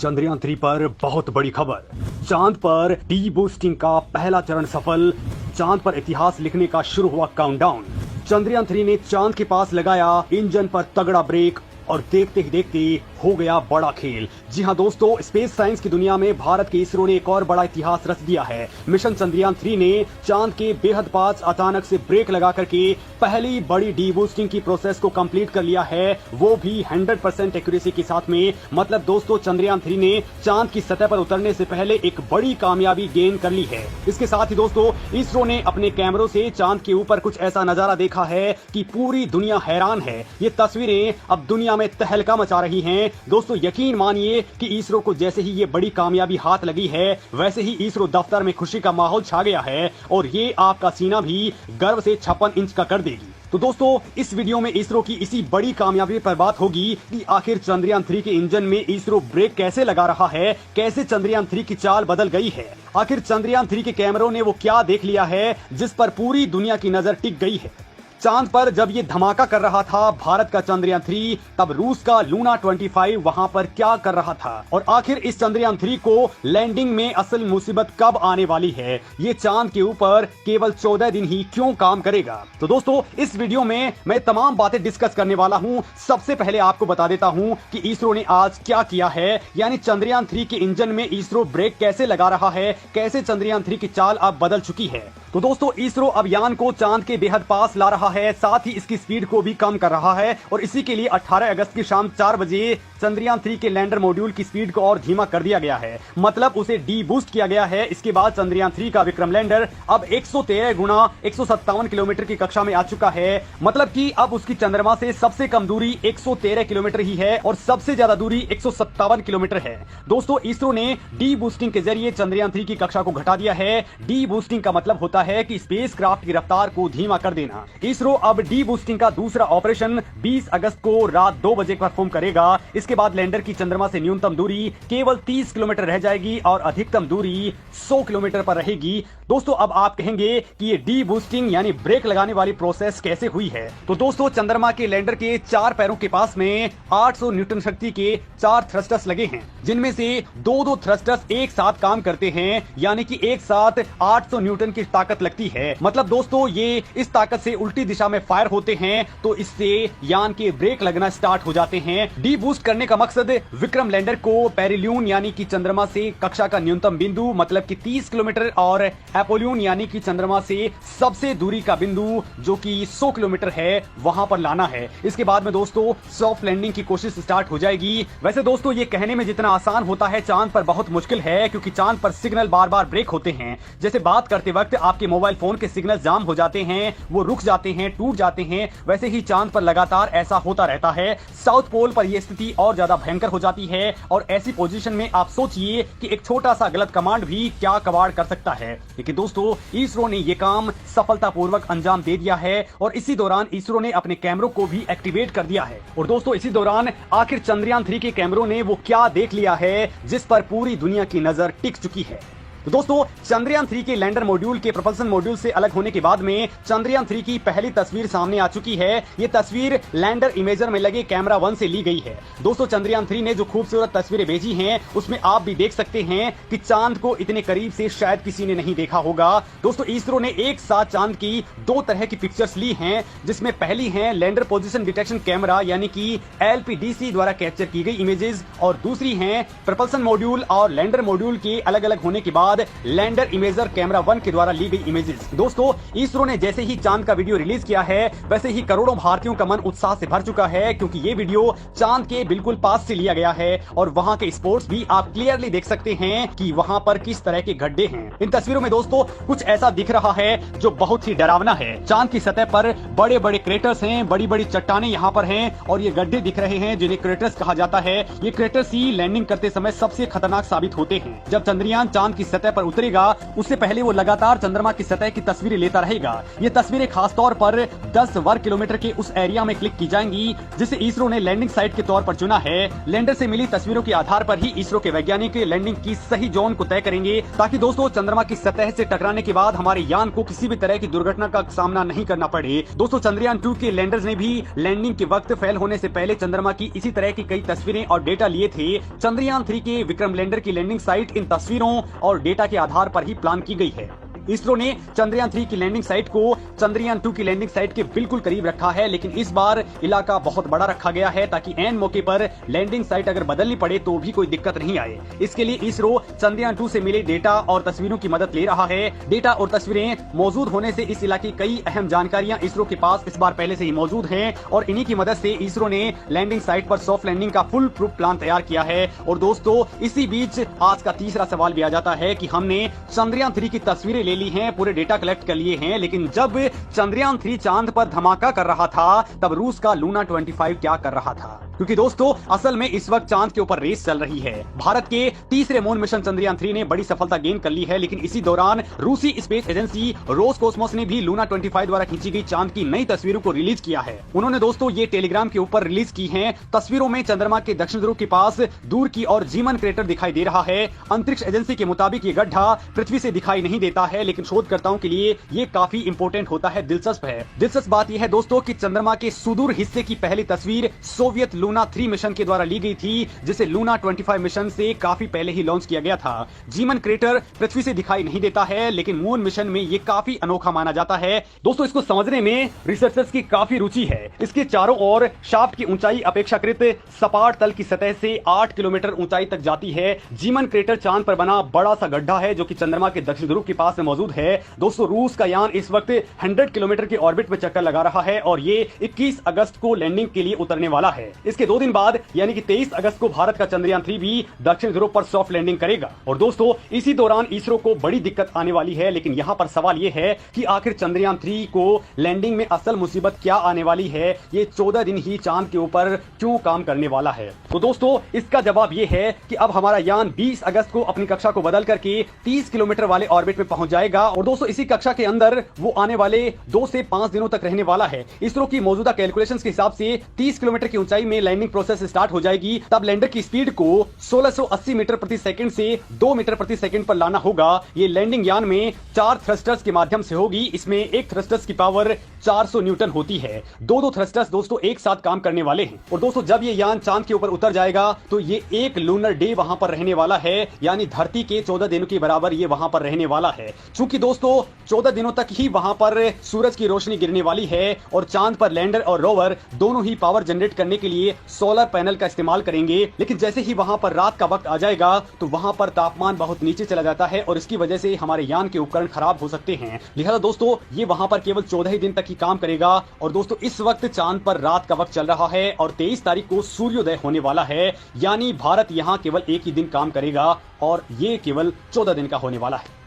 चंद्रयान 3 पर बहुत बड़ी खबर। चांद पर डी बूस्टिंग का पहला चरण सफल। चांद पर इतिहास लिखने का शुरू हुआ काउंटडाउन। चंद्रयान 3 ने चांद के पास लगाया इंजन पर तगड़ा ब्रेक और देखते ही देखते हो गया बड़ा खेल। जी हां दोस्तों, स्पेस साइंस की दुनिया में भारत के इसरो ने एक और बड़ा इतिहास रच दिया है। मिशन चंद्रयान 3 ने चांद के बेहद पास अचानक से ब्रेक लगा करके पहली बड़ी डी बूस्टिंग की प्रोसेस को कंप्लीट कर लिया है, वो भी 100% एक्यूरेसी के साथ में। मतलब दोस्तों, चंद्रयान 3 ने चांद की सतह पर उतरने से पहले एक बड़ी कामयाबी गेन कर ली है। इसके साथ ही दोस्तों, इसरो ने अपने कैमरों से चांद के ऊपर कुछ ऐसा नजारा देखा है कि पूरी दुनिया हैरान है। ये तस्वीरें अब दुनिया में तहलका मचा रही हैं। दोस्तों, यकीन मानिए कि इसरो को जैसे ही ये बड़ी कामयाबी हाथ लगी है, वैसे ही इसरो दफ्तर में खुशी का माहौल छा गया है और ये आपका सीना भी गर्व से 56 इंच का कर देगी। तो दोस्तों, इस वीडियो में इसरो की इसी बड़ी कामयाबी पर बात होगी कि आखिर चंद्रयान 3 के इंजन में इसरो ब्रेक कैसे लगा रहा है, कैसे चंद्रयान 3 की चाल बदल गई है। आखिर चंद्रयान 3 के कैमरों ने वो क्या देख लिया है जिस पर पूरी दुनिया की नजर टिक गई है। चांद पर जब ये धमाका कर रहा था भारत का चंद्रयान 3, तब रूस का लूना 25 वहां पर क्या कर रहा था और आखिर इस चंद्रयान 3 को लैंडिंग में असल मुसीबत कब आने वाली है, ये चांद के ऊपर केवल 14 दिन ही क्यों काम करेगा। तो दोस्तों, इस वीडियो में मैं तमाम बातें डिस्कस करने वाला हूं। सबसे पहले आपको बता देता हूं कि इसरो ने आज क्या किया है, यानी चंद्रयान 3 के इंजन में इसरो ब्रेक कैसे लगा रहा है, कैसे चंद्रयान 3 की चाल अब बदल चुकी है। तो दोस्तों, इसरो अब यान को चांद के बेहद पास ला रहा है, साथ ही इसकी स्पीड को भी कम कर रहा है और इसी के लिए 18 अगस्त की शाम 4 बजे चंद्रयान 3 के लैंडर मॉड्यूल की स्पीड को और धीमा कर दिया गया है। मतलब उसे डी बूस्ट किया गया है। इसके बाद चंद्रयान 3 का विक्रम लैंडर अब 113 गुना 157 किलोमीटर की कक्षा में आ चुका है। मतलब कि अब उसकी चंद्रमा से सबसे कम दूरी 113 किलोमीटर ही है और सबसे ज्यादा दूरी 157 किलोमीटर है। दोस्तों, इसरो ने डी बूस्टिंग के जरिए चंद्रयान 3 की कक्षा को घटा दिया है। डी बूस्टिंग का मतलब होता है कि स्पेसक्राफ्ट की रफ्तार को धीमा कर देना। इसरो अब डी बूस्टिंग का दूसरा ऑपरेशन 20 अगस्त को रात 2 बजे परफॉर्म करेगा। इसके बाद लैंडर की चंद्रमा से न्यूनतम दूरी केवल 30 किलोमीटर रह जाएगी और अधिकतम दूरी 100 किलोमीटर पर रहेगी। दोस्तों, अब आप कहेंगे कि ये डी बूस्टिंग यानी ब्रेक लगाने वाली प्रोसेस कैसे हुई है। तो दोस्तों, चंद्रमा के लैंडर के 4 पैरों के पास में 800 न्यूटन शक्ति के 4 थ्रस्टर्स लगे हैं, जिनमें से 2-2 थ्रस्टर्स एक साथ काम करते हैं, यानी कि एक साथ 800 न्यूटन की ताकत लगती है। मतलब दोस्तों, ये इस ताकत से उल्टी दिशा में फायर होते हैं तो इससे यान के ब्रेक लगना स्टार्ट हो जाते हैं। डी बूस्ट करने का मकसद विक्रम लैंडर को पेरिल्यून यानी कि चंद्रमा से कक्षा का न्यूनतम बिंदु मतलब कि 30 किलोमीटर और एपोल्यून यानी कि चंद्रमा से सबसे दूरी का बिंदु जो कि 100 किलोमीटर है, वहां पर लाना है। इसके बाद में दोस्तों सॉफ्ट लैंडिंग की कोशिश स्टार्ट हो जाएगी। वैसे दोस्तों, ये कहने में जितना आसान होता है, चांद पर बहुत मुश्किल है, क्योंकि चांद पर सिग्नल बार बार ब्रेक होते हैं। जैसे बात करते वक्त आपके मोबाइल फोन के सिग्नल जाम हो जाते हैं, वो रुक जाते हैं, टूट जाते हैं, वैसे ही चांद पर लगातार ऐसा होता रहता है। साउथ पोल पर यह स्थिति और ज्यादा भयंकर हो जाती है और ऐसी पोजीशन में आप सोचिए कि एक छोटा सा गलत कमांड भी क्या कबाड़ कर सकता है। लेकिन दोस्तों, इसरो ने यह काम सफलतापूर्वक अंजाम दे दिया है और इसी दौरान इसरो ने अपने कैमरों को भी एक्टिवेट कर दिया है। और दोस्तों, इसी दौरान आखिर चंद्रयान 3 के कैमरों ने वो क्या देख लिया है जिस पर पूरी दुनिया की नजर टिक चुकी है। तो दोस्तों, चंद्रयान 3 के लैंडर मॉड्यूल के प्रोपल्सन मॉड्यूल से अलग होने के बाद में चंद्रयान 3 की पहली तस्वीर सामने आ चुकी है। ये तस्वीर लैंडर इमेजर में लगे कैमरा 1 से ली गई है। दोस्तों, चंद्रयान 3 ने जो खूबसूरत तस्वीरें भेजी हैं, उसमें आप भी देख सकते हैं कि चांद को इतने करीब से शायद किसी ने नहीं देखा होगा। दोस्तों, इसरो ने एक साथ चांद की 2 तरह की पिक्चर्स ली हैं, जिसमें पहली है लैंडर पोजिशन डिटेक्शन कैमरा यानी कि LPDC द्वारा कैप्चर की गई इमेजेस और दूसरी है प्रपल्सन मॉड्यूल और लैंडर मॉड्यूल के अलग अलग होने के बाद लैंडर इमेजर कैमरा 1 के द्वारा ली गई इमेजेस। दोस्तों, इसरो ने जैसे ही चांद का वीडियो रिलीज किया है, वैसे ही करोड़ों भारतीयों का मन उत्साह से भर चुका है, क्योंकि ये वीडियो चांद के बिल्कुल पास से लिया गया है और वहां के स्पॉट्स भी आप क्लियरली देख सकते हैं कि वहां पर किस तरह के गड्ढे हैं। इन तस्वीरों में दोस्तों कुछ ऐसा दिख रहा है जो बहुत ही डरावना है। चांद की सतह पर बड़े बड़े क्रेटर्स हैं, बड़ी बड़ी चट्टानें यहाँ पर हैं और ये गड्ढे दिख रहे हैं जिन्हें क्रेटर्स कहा जाता है। ये क्रेटर्स ही लैंडिंग करते समय सबसे खतरनाक साबित होते हैं। जब चंद्रयान चांद की सतह सतह पर उतरेगा उससे पहले वो लगातार चंद्रमा की सतह की तस्वीरें लेता रहेगा। ये तस्वीरें खासतौर पर 10 वर्ग किलोमीटर के उस एरिया में क्लिक की जाएंगी जिसे इसरो ने लैंडिंग साइट के तौर पर चुना है। लैंडर से मिली तस्वीरों के आधार पर ही इसरो के वैज्ञानिक लैंडिंग की सही जोन को तय करेंगे, ताकि दोस्तों चंद्रमा की सतह से टकराने के बाद हमारे यान को किसी भी तरह की दुर्घटना का सामना नहीं करना पड़े। दोस्तों चंद्रयान 2 के लैंडर्स ने भी लैंडिंग के वक्त फेल होने से पहले चंद्रमा की इसी तरह की कई तस्वीरें और डेटा लिए थे। चंद्रयान 3 के विक्रम लैंडर की लैंडिंग साइट इन तस्वीरों और डेटा के आधार पर ही प्लान की गई है। इसरो ने चंद्रयान 3 की लैंडिंग साइट को चंद्रयान 2 की लैंडिंग साइट के बिल्कुल करीब रखा है, लेकिन इस बार इलाका बहुत बड़ा रखा गया है ताकि ऐन मौके पर लैंडिंग साइट अगर बदलनी पड़े तो भी कोई दिक्कत नहीं आए। इसके लिए इसरो चंद्रयान 2 से मिले डेटा और तस्वीरों की मदद ले रहा है। डेटा और तस्वीरें मौजूद होने से इस इलाके की कई अहम जानकारियां इसरो के पास इस बार पहले से ही मौजूद हैं और इन्हीं की मदद से इसरो ने लैंडिंग साइट पर सॉफ्ट लैंडिंग का फुल प्रूफ प्लान तैयार किया है। और दोस्तों इसी बीच आज का तीसरा सवाल भी आ जाता है कि हमने चंद्रयान 3 की तस्वीरें ले ली हैं, पूरे डेटा कलेक्ट कर लिए हैं, लेकिन जब चंद्रयान 3 चांद पर धमाका कर रहा था तब रूस का लूना 25 क्या कर रहा था? क्योंकि दोस्तों असल में इस वक्त चांद के ऊपर रेस चल रही है। भारत के तीसरे मून मिशन चंद्रयान 3 ने बड़ी सफलता गेन कर ली है, लेकिन इसी दौरान रूसी स्पेस एजेंसी रोसकोस्मोस ने भी लूना 25 द्वारा खींची गई चांद की नई तस्वीरों को रिलीज किया है। उन्होंने दोस्तों ये टेलीग्राम के ऊपर रिलीज की हैं। तस्वीरों में चंद्रमा के दक्षिण ध्रुव के पास दूर की और जीमन क्रेटर दिखाई दे रहा है। अंतरिक्ष एजेंसी के मुताबिक ये गड्ढा पृथ्वी से दिखाई नहीं देता है, लेकिन शोधकर्ताओं के लिए ये काफी इंपोर्टेंट होता है, दिलचस्प है। दिलचस्प बात यह है दोस्तों कि चंद्रमा के सुदूर हिस्से की पहली तस्वीर सोवियत लूना 3 मिशन के द्वारा ली गई थी, जिसे लूना 25 मिशन से काफी पहले ही लॉन्च किया गया था। जीमन क्रेटर पृथ्वी से दिखाई नहीं देता है, लेकिन मून मिशन में ये काफी अनोखा माना जाता है। दोस्तों इसको समझने में रिसर्चर्स की काफी रुचि है। इसके चारों ओर शाफ्ट की ऊंचाई अपेक्षाकृत सपाट तल की सतह से 8 किलोमीटर ऊंचाई तक जाती है। जीमन क्रेटर चांद पर बना बड़ा सा गड्ढा है जो कि चंद्रमा के दक्षिण ध्रुव के पास में मौजूद है। दोस्तों रूस का यान इस वक्त 100 किलोमीटर के ऑर्बिट में चक्कर लगा रहा है और ये 21 अगस्त को लैंडिंग के लिए उतरने वाला है। इसके 2 दिन बाद यानी कि 23 अगस्त को भारत का चंद्रयान 3 भी दक्षिण ध्रुव पर सॉफ्ट लैंडिंग करेगा। और दोस्तों इसी दौरान इसरो को बड़ी दिक्कत आने वाली है, लेकिन यहां पर सवाल यह है कि आखिर चंद्रयान 3 को लैंडिंग में असल मुसीबत क्या आने वाली है? ये 14 दिन ही चांद के ऊपर क्यों काम करने वाला है? तो दोस्तों इसका जवाब यह है कि अब हमारा यान 20 अगस्त को अपनी कक्षा को बदल करके 30 किलोमीटर वाले ऑर्बिट में पहुंच जाएगा और दोस्तों इसी कक्षा के अंदर वो आने वाले 2 से 5 दिनों तक रहने वाला है। इसरो की मौजूदा कैलकुलेशंस के हिसाब से 30 किलोमीटर की ऊंचाई में लैंडिंग प्रोसेस स्टार्ट हो जाएगी। तब लैंडर की स्पीड को 1680 मीटर प्रति सेकंड से 2 मीटर प्रति सेकंड पर लाना होगा। ये लैंडिंग यान में 4 थ्रस्टर्स के माध्यम से होगी। इसमें एक थ्रस्टर्स की पावर 400 न्यूटन होती है। दो थ्रस्टर्स दोस्तों एक साथ काम करने वाले हैं। और दोस्तों जब ये यान चांद के ऊपर उतर जाएगा तो ये एक लूनर डे वहां पर रहने वाला है, यानी धरती के 14 दिनों के बराबर ये वहां पर रहने वाला है। चूंकि दोस्तों 14 दिनों तक ही वहां पर सूरज की रोशनी गिरने वाली है और चांद पर लैंडर और रोवर दोनों ही पावर जनरेट करने के लिए सोलर पैनल का इस्तेमाल करेंगे। लेकिन जैसे ही वहां पर रात का वक्त आ जाएगा तो वहां पर तापमान बहुत नीचे चला जाता है और इसकी वजह से हमारे यान के उपकरण खराब हो सकते हैं। लिहाजा दोस्तों ये वहां पर केवल 14 ही दिन तक ही काम करेगा। और दोस्तों इस वक्त चांद पर रात का वक्त चल रहा है और 23 तारीख को सूर्योदय होने वाला है, यानी भारत यहां केवल एक ही दिन काम करेगा और ये केवल 14 दिन का होने वाला है।